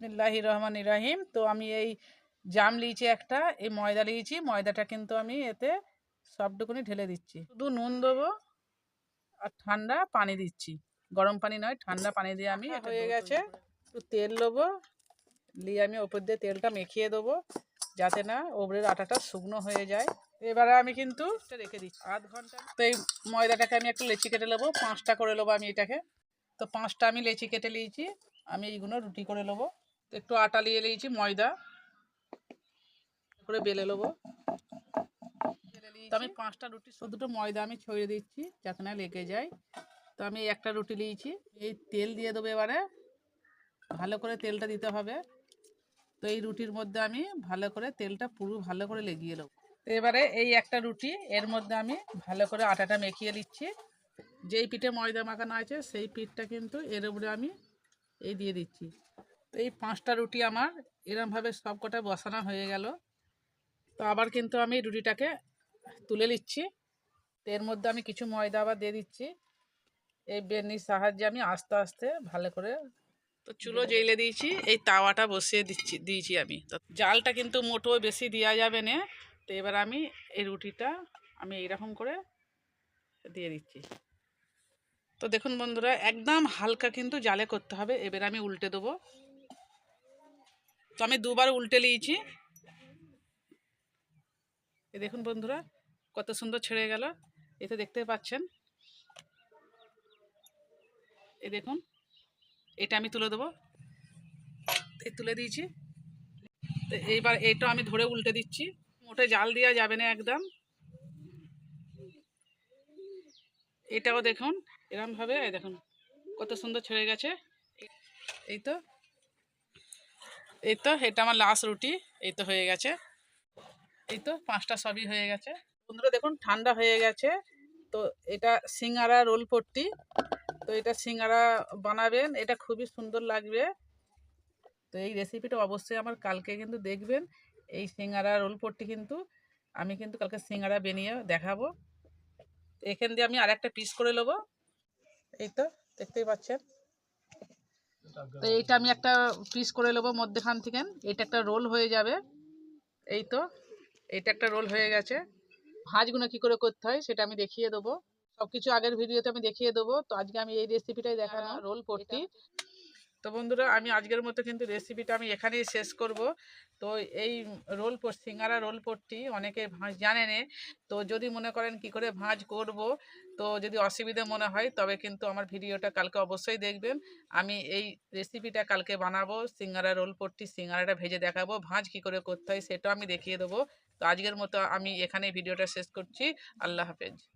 বিসমিল্লাহির রহমানির রহিম। তো আমি এই জাম লিয়েছি, একটা এই ময়দা লিয়েছি। ময়দাটা কিন্তু আমি এতে সবটুকুনি ঢেলে দিচ্ছি। শুধু নুন দেবো আর ঠান্ডা পানি দিচ্ছি, গরম পানি নয়, ঠান্ডা পানি দিয়ে আমি এটা হয়ে গেছে। একটু তেল নেবো, নিয়ে আমি ওপর দিয়ে তেলটা মেখিয়ে দেবো যাতে না ওপরের আটাটা শুকনো হয়ে যায়। এবারে আমি কিন্তু রেখে দিচ্ছি আধ ঘন্টা। তো এই ময়দাটাকে আমি একটু লেচি কেটে নেবো, 5টা করে নেবো আমি এটাকে। তো 5টা আমি লেচি কেটে নিয়েছি, আমি এইগুলো রুটি করে নেবো। একটু আটা নিয়ে নিয়েছি, ময়দা করে বেলে নেবো। তো আমি 5টা রুটি দুটো ময়দা আমি ছড়িয়ে দিচ্ছি যাতে না লেগে যায়। তো আমি একটা রুটি নিয়েছি, এই তেল দিয়ে দেবো। এবারে ভালো করে তেলটা দিতে হবে। তো এই রুটির মধ্যে আমি ভালো করে তেলটা পুরো ভালো করে লেগিয়ে নেবো। তো এবারে এই একটা রুটি, এর মধ্যে আমি ভালো করে আটাটা মেখিয়ে দিচ্ছি। যেই পিঠে ময়দা মাখানো আছে সেই পিঠটা কিন্তু এর উপরে আমি এই দিয়ে দিচ্ছি। তো এই 5টা রুটি আমার এরমভাবে সব কটা বসানো হয়ে গেল। তো আবার কিন্তু আমি রুটিটাকে তুলে নিচ্ছি। তো এর মধ্যে আমি কিছু ময়দা আবার দিয়ে দিচ্ছি। এই বেলনির সাহায্যে আমি আস্তে আস্তে ভালো করে, তো চুলো জ্বেলে দিয়েছি, এই তাওয়াটা বসিয়ে দিয়েছি আমি। তো জালটা কিন্তু মোটো বেশি দেওয়া যাবে না। তো এবার আমি এই রুটিটা আমি এইরকম করে দিয়ে দিচ্ছি। তো দেখুন বন্ধুরা, একদম হালকা কিন্তু জালে করতে হবে। এবার আমি উল্টে দেবো। তো আমি দুবার উল্টে নিয়েছি। এই দেখুন বন্ধুরা, কত সুন্দর ছেড়ে গেল। এতে দেখতে পাচ্ছেন, এই দেখুন, এটা আমি তুলে দেবো। এই তুলে দিয়েছি। তো এইবার এইটা আমি ধরে উল্টে দিচ্ছি। মোটে জাল দেওয়া যাবে না একদম। এটাও দেখুন এরমভাবে, এই দেখুন কত সুন্দর ছেড়ে গেছে। এই তো এটা আমার লাস্ট রুটি। এই তো হয়ে গেছে। এই তো 5টা সবই হয়ে গেছে। বন্ধুরা দেখুন, ঠান্ডা হয়ে গেছে। তো এটা সিঙ্গারা রোল পট্টি। তো এটা সিঙ্গারা বানাবেন, এটা খুবই সুন্দর লাগবে। তো এই রেসিপিটা অবশ্যই আমার কালকে কিন্তু দেখবেন। এই সিঙ্গারা রোল পট্টি কিন্তু আমি কিন্তু কালকে সিঙ্গারা বানিয়ে দেখাবো। এখান দিয়ে আমি আরেকটা পিস করে নেবো। এই তো দেখতেই পাচ্ছেন। তো এইটা আমি একটা পিস করে নেবো মধ্যখান থেকে। এটা একটা রোল হয়ে যাবে। এই তো এটা একটা রোল হয়ে গেছে। ভাঁজগুলো কি করে করতে হয় সেটা আমি দেখিয়ে দেবো। সবকিছু আগের ভিডিওতে আমি দেখিয়ে দেবো। তো আজকে আমি এই রেসিপিটাই দেখানো, রোল পট্টি। তো বন্ধুরা, আমি আজকের মতো কিন্তু রেসিপিটা আমি এখানেই শেষ করব। তো এই সিঙ্গারা রোল পট্টি অনেকে ভাঁজ জানে না। তো যদি মনে করেন কি করে ভাঁজ করব, তো যদি অসুবিধা মনে হয় তবে কিন্তু আমার ভিডিওটা কালকে অবশ্যই দেখবেন। আমি এই রেসিপিটা কালকে বানাবো, সিঙ্গারা রোল পট্টি। সিঙ্গারাটা ভেজে দেখাবো, ভাঁজ কি করে করতে হয় সেটাও আমি দেখিয়ে দেবো। তো আজকের মতো আমি এখানেই ভিডিওটা শেষ করছি। আল্লাহ হাফেজ।